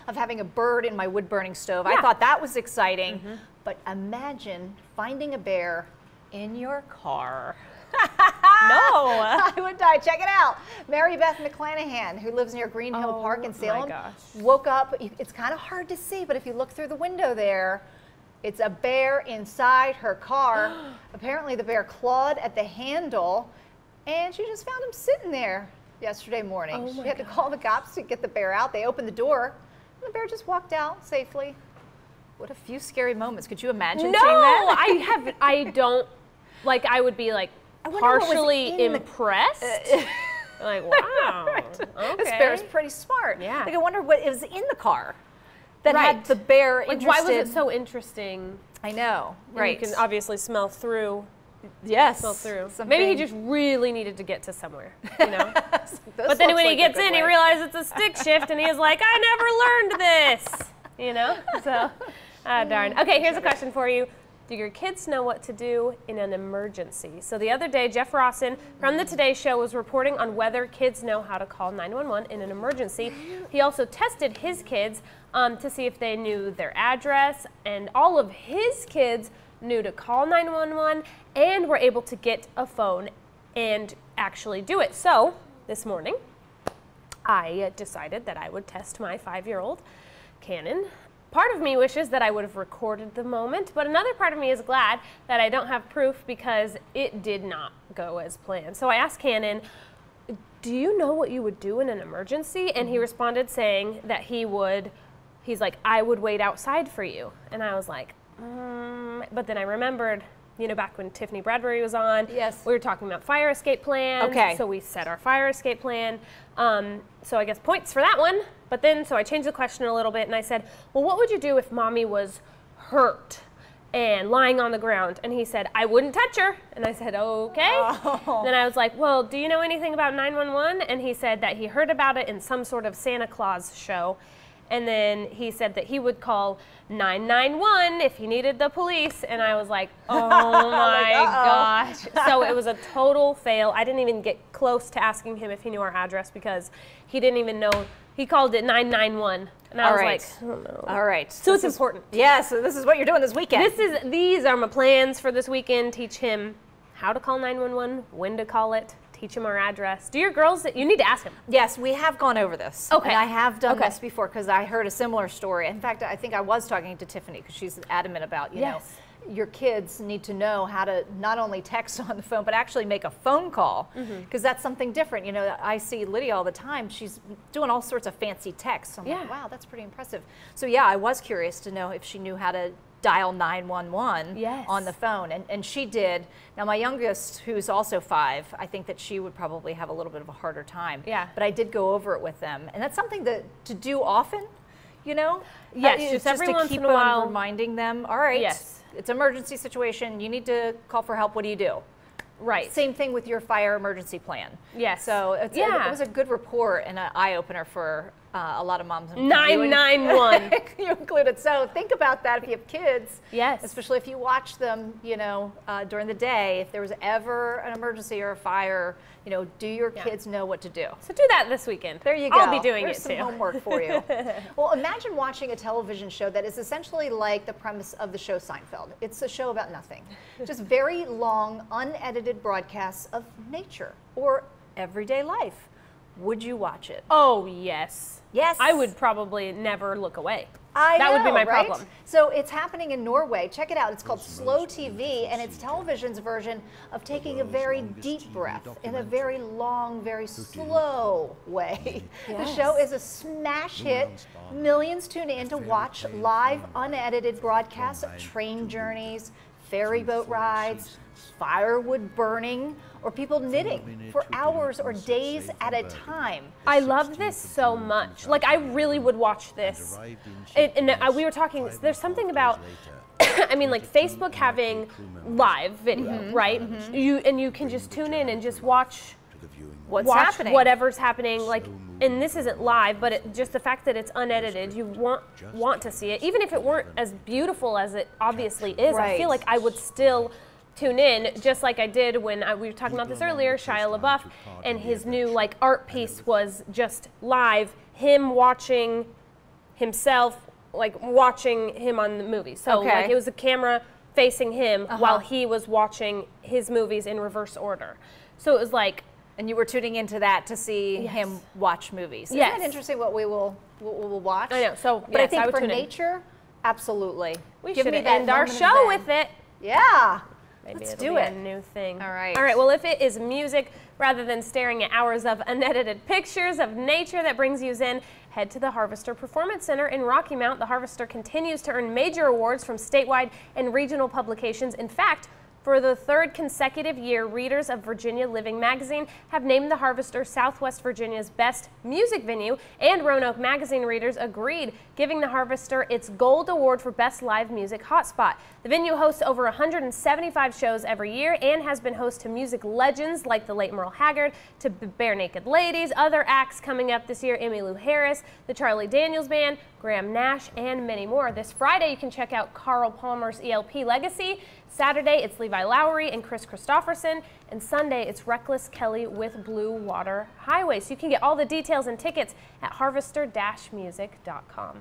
of having a bird in my wood-burning stove. I thought that was exciting. But imagine finding a bear in your car. No. I would die. Check it out. Mary Beth McClanahan, who lives near Green Hill Park in Salem, woke up. It's kind of hard to see, but if you look through the window there, it's a bear inside her car. Apparently the bear clawed at the handle, and she just found him sitting there yesterday morning. She had to call the cops to get the bear out. They opened the door, and the bear just walked out safely. What a few scary moments. Could you imagine seeing that? I don't, like, I would be like partially impressed. Like, wow. Okay. This bear is pretty smart. Yeah. Like, I wonder what was in the car that had the bear interested. Why was it so interesting? I know. And you can obviously smell through. Yes. Smell through. Maybe he just really needed to get to somewhere, you know? But then when he gets in, he realizes it's a stick shift, and he's like, I never learned this, you know? So, darn. Okay, here's a question for you. Do your kids know what to do in an emergency? So the other day, Jeff Rawson from the Today Show was reporting on whether kids know how to call 911 in an emergency. He also tested his kids to see if they knew their address, and all of his kids knew to call 911 and were able to get a phone and actually do it. So this morning, I decided that I would test my 5-year-old Cannon. Part of me wishes that I would have recorded the moment, but another part of me is glad that I don't have proof because it did not go as planned. So I asked Cannon, do you know what you would do in an emergency? And he responded saying that he's like, I would wait outside for you. And I was like, but then I remembered, you know, back when Tiffany Bradbury was on, we were talking about fire escape plans. So we set our fire escape plan. So I guess points for that one. But then, so I changed the question a little bit and I said, well, what would you do if mommy was hurt and lying on the ground? And he said, I wouldn't touch her. And I said, okay. Then I was like, well, do you know anything about 911? And he said that he heard about it in some sort of Santa Claus show. And then he said that he would call 991 if he needed the police. And I was like, oh my gosh. So it was a total fail. I didn't even get close to asking him if he knew our address because he didn't even know. He called it 991. And I was like, oh no. All right. So it's important. Yeah, so this is what you're doing this weekend. These are my plans for this weekend. Teach him how to call 911, when to call it. Teach him our address. Do your girls, you need to ask him. Yes, we have gone over this. Okay. And I have done this before because I heard a similar story. In fact, I think I was talking to Tiffany because she's adamant about, you know, your kids need to know how to not only text on the phone, but actually make a phone call because that's something different. You know, I see Lydia all the time. She's doing all sorts of fancy texts. I'm like, wow, that's pretty impressive. So yeah, I was curious to know if she knew how to dial 911 on the phone, and she did. Now my youngest, who's also 5, I think that she would probably have a little bit of a harder time. But I did go over it with them, and that's something to do often, you know? Just every once in a while. Reminding them, all right, it's an emergency situation, you need to call for help, what do you do? Right. Same thing with your fire emergency plan. So it was a good report and an eye-opener for a lot of moms. 991. You included. So think about that if you have kids. Especially if you watch them, you know, during the day. If there was ever an emergency or a fire, you know, do your kids know what to do? So do that this weekend. There you go. I'll be doing There's it too. some homework for you. Well, imagine watching a television show that is essentially like the premise of the show Seinfeld. It's a show about nothing. Just very long, unedited broadcasts of nature or everyday life. Would you watch it? Oh, yes. Yes. I would probably never look away. That would be my problem. So it's happening in Norway. Check it out. It's called Slow TV, and it's television's version of taking a very deep breath in a very long, very slow way. The show is a smash hit. Millions tune in to watch live, unedited broadcasts of train journeys, ferry boat rides, firewood burning, or people knitting for hours or days at a time. I love this so much. Like, I really would watch this. And we were talking, there's something about, I mean, like Facebook having live video, right? You can just tune in and just watch what's happening. Whatever's happening. Like, and this isn't live, but just the fact that it's unedited, you want to see it. Even if it weren't as beautiful as it obviously is, I feel like I would still tune in, just like I did when we were talking about this earlier, Shia LaBeouf, and his new like art piece was just live, him watching himself, like watching him on the movie. So like it was a camera facing him while he was watching his movies in reverse order. So it was like, and you were tuning into that to see him watch movies. Isn't that interesting what we'll watch? I know. So, but I think for nature, absolutely. We should end our show with it. Yeah. Maybe Let's it'll do be it. a new thing. All right. All right. Well, if it is music rather than staring at hours of unedited pictures of nature that brings you in, head to the Harvester Performance Center in Rocky Mount. The Harvester continues to earn major awards from statewide and regional publications. In fact, for the third consecutive year, readers of Virginia Living magazine have named the Harvester Southwest Virginia's best music venue, and Roanoke magazine readers agreed, giving the Harvester its Gold Award for Best Live Music Hotspot. The venue hosts over 175 shows every year and has been host to music legends like the late Merle Haggard, to Bare Naked Ladies, other acts coming up this year, Emmylou Harris, the Charlie Daniels Band, Graham Nash, and many more. This Friday, you can check out Carl Palmer's ELP Legacy. Saturday, it's Levi Lowry and Chris Christopherson. And Sunday, it's Reckless Kelly with Blue Water Highway. So you can get all the details and tickets at harvester-music.com.